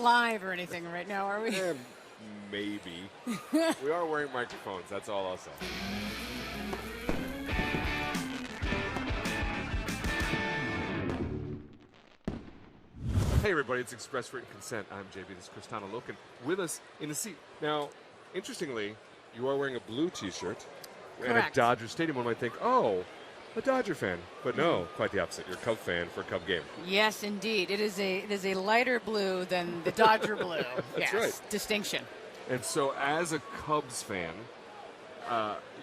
live or anything right now, are we? Maybe. We are wearing microphones. That's all I'll say. Hey everybody, it's Express Written Consent. I'm JB. This is Kristanna Loken with us in the seat. Now, interestingly, you are wearing a blue T-shirt and a Dodger Stadium. One might think, oh, a Dodger fan. But no, quite the opposite. You're a Cub fan for a Cub game. Yes, indeed. It is a lighter blue than the Dodger blue. That's yes, right. Distinction. And so as a Cubs fan,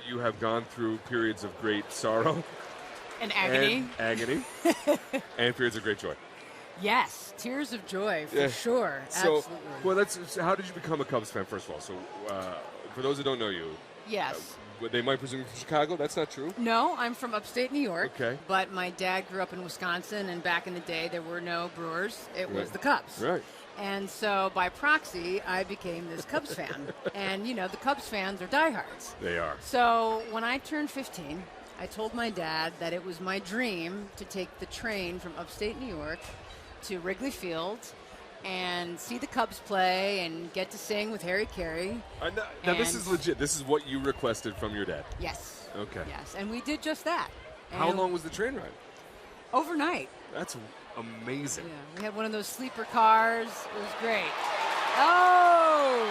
you have gone through periods of great sorrow. And agony. And periods of great joy. Yes, tears of joy, for sure. So, absolutely. how did you become a Cubs fan, first of all? So, for those who don't know you, yes. They might presume you're from Chicago. That's not true. No, I'm from upstate New York. Okay. But my dad grew up in Wisconsin, and back in the day, there were no Brewers. It was the Cubs. Right. And so, by proxy, I became this Cubs fan. And, the Cubs fans are diehards. They are. So, when I turned 15, I told my dad that it was my dream to take the train from upstate New York to Wrigley Field and see the Cubs play and get to sing with Harry Carey. Now this is legit. This is what you requested from your dad. Yes. Okay. Yes, and we did just that. How long was the train ride? Overnight. That's amazing. Yeah, we had one of those sleeper cars. It was great. Oh!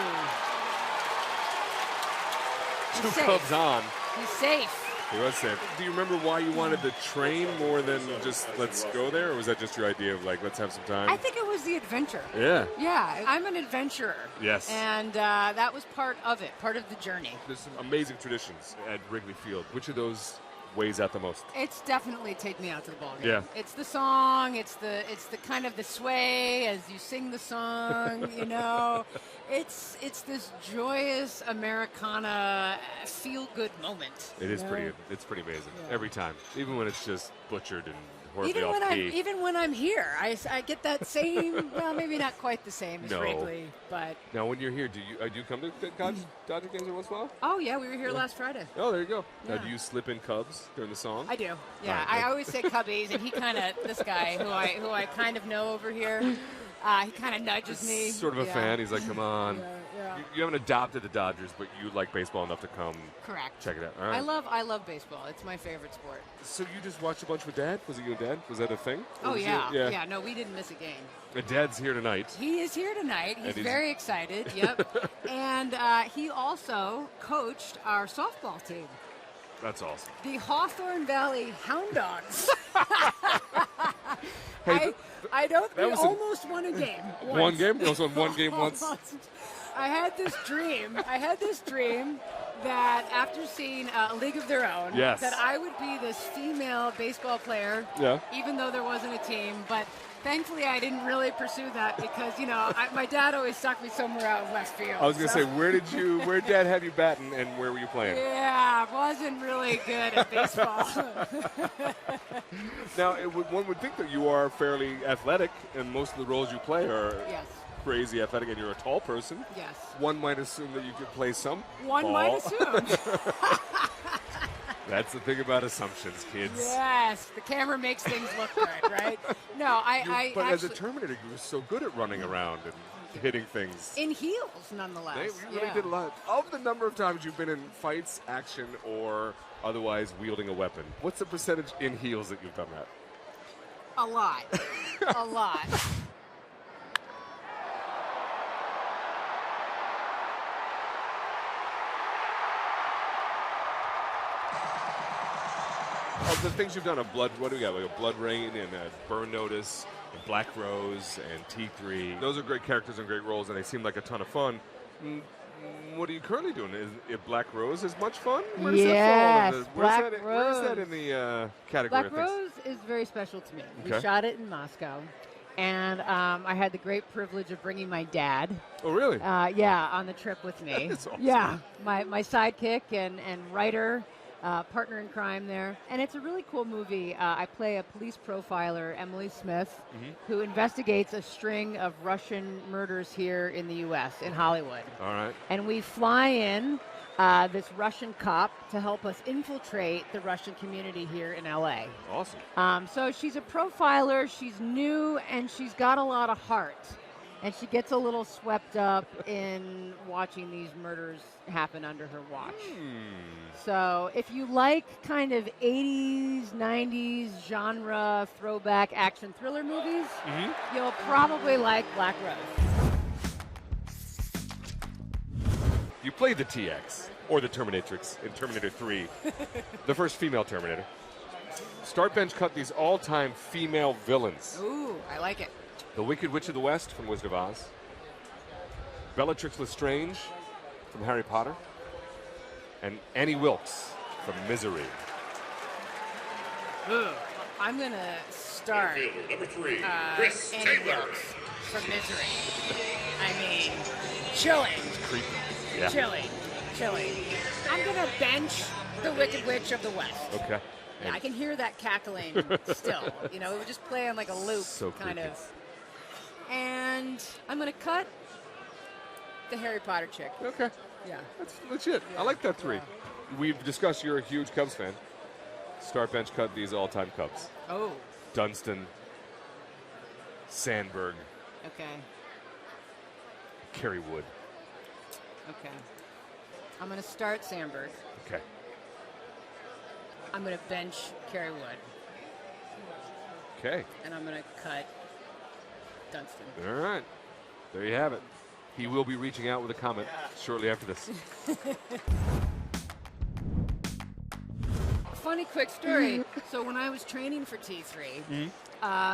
Two Cubs on. He's safe. He was safe. Do you remember why you wanted the train more than just let's go there? Or was that just your idea of let's have some time? I think it was the adventure. Yeah. Yeah, I'm an adventurer. Yes. And that was part of it, part of the journey. There's some amazing traditions at Wrigley Field. Which of those weighs out the most? It's definitely Take Me Out to the Ball Game. Yeah. It's the song, it's the kind of the sway as you sing the song, It's this joyous Americana feel-good moment. It is pretty amazing. Yeah. Every time. Even when it's just butchered and horribly Even off-key. when I'm here, I get that same, well, maybe not quite the same as Wrigley, but... Now, when you're here, do you come to Dodger games every once in a while? Oh, yeah, we were here last Friday. Oh, there you go. Yeah. Now, do you slip in Cubs during the song? I do. Yeah, Right. I always say Cubbies, and he kind of, this guy who I kind of know over here, he kind of nudges me. Sort of a fan. He's like, come on. Yeah. You haven't adopted the Dodgers, but you like baseball enough to come check it out. All right. I love baseball. It's my favorite sport. So you just watched a bunch with Dad? Was it you and Dad? Was that a thing? Oh, yeah. Yeah, no, we didn't miss a game. And Dad's here tonight. He is here tonight. He's very excited. Yep. And he also coached our softball team. That's awesome. The Hawthorne Valley Hound Dogs. Hey, we almost won a game. Once. One game? You also won one game once? I had this dream that after seeing A League of Their Own, that I would be this female baseball player, even though there wasn't a team. But thankfully, I didn't really pursue that because, my dad always stuck me somewhere out in left field. I was going to say, where did Dad have you batting and where were you playing? Yeah, I wasn't really good at baseball. Now, one would think that you are fairly athletic, and most of the roles you play are crazy athletic, and you're a tall person. Yes. One might assume that you could play some One ball. might assume. That's the thing about assumptions, kids. Yes, the camera makes things look good, right? No, But as a Terminator, you were so good at running around and hitting things. In heels, nonetheless. You really did a lot. Of the number of times you've been in fights, action, or otherwise wielding a weapon, what's the percentage in heels that you've done that? A lot. A lot. Of the things you've done, what do we got? Like a Blood Rain and a Burn Notice, and Black Rose and T3. Those are great characters and great roles, and they seem like a ton of fun. What are you currently doing? Is Black Rose as much fun? Where does that fall? Where's that in the category Black of things? Rose is very special to me. Okay. We shot it in Moscow, and I had the great privilege of bringing my dad. Oh, really? On the trip with me. That's awesome. Yeah, my sidekick and writer. Partner in crime there. And it's a really cool movie. I play a police profiler, Emily Smith, who investigates a string of Russian murders here in the U.S., in Hollywood. All right. And we fly in this Russian cop to help us infiltrate the Russian community here in L.A. Awesome. So she's a profiler, she's new, and she's got a lot of heart. And she gets a little swept up in watching these murders happen under her watch. So if you like kind of 80s, 90s genre throwback action thriller movies, you'll probably like Black Rose. You played the TX, or the Terminatrix, in Terminator 3, the first female Terminator. Start bench cut these all-time female villains. Ooh, I like it. The Wicked Witch of the West from Wizard of Oz. Bellatrix Lestrange from Harry Potter. And Annie Wilkes from Misery. Ooh, I'm going to start Number 3, Annie Wilkes from Misery. I mean, chilling. Creepy. Yeah. Chilling. I'm going to bench the Wicked Witch of the West. Okay. Yeah, I can hear that cackling still. You know, it would just play on like a loop, so kind creepy. of. And I'm going to cut the Harry Potter chick. Okay. Yeah. That's legit. Yeah. I like that 3. Yeah. We've discussed you're a huge Cubs fan. Start bench cut these all-time Cubs. Oh. Dunston. Sandberg. Okay. Kerry Wood. Okay. I'm going to start Sandberg. Okay. I'm going to bench Kerry Wood. Okay. And I'm going to cut Dunston. All right. There you have it. He will be reaching out with a comment shortly after this. Funny quick story. So when I was training for T3,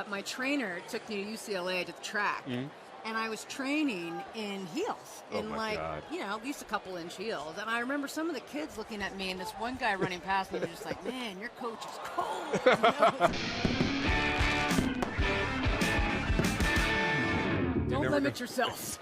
my trainer took me to UCLA to the track. And I was training in heels, in at least a couple inch heels. And I remember some of the kids looking at me, and this one guy running past me was just like, man, your coach is cold. Don't limit yourself.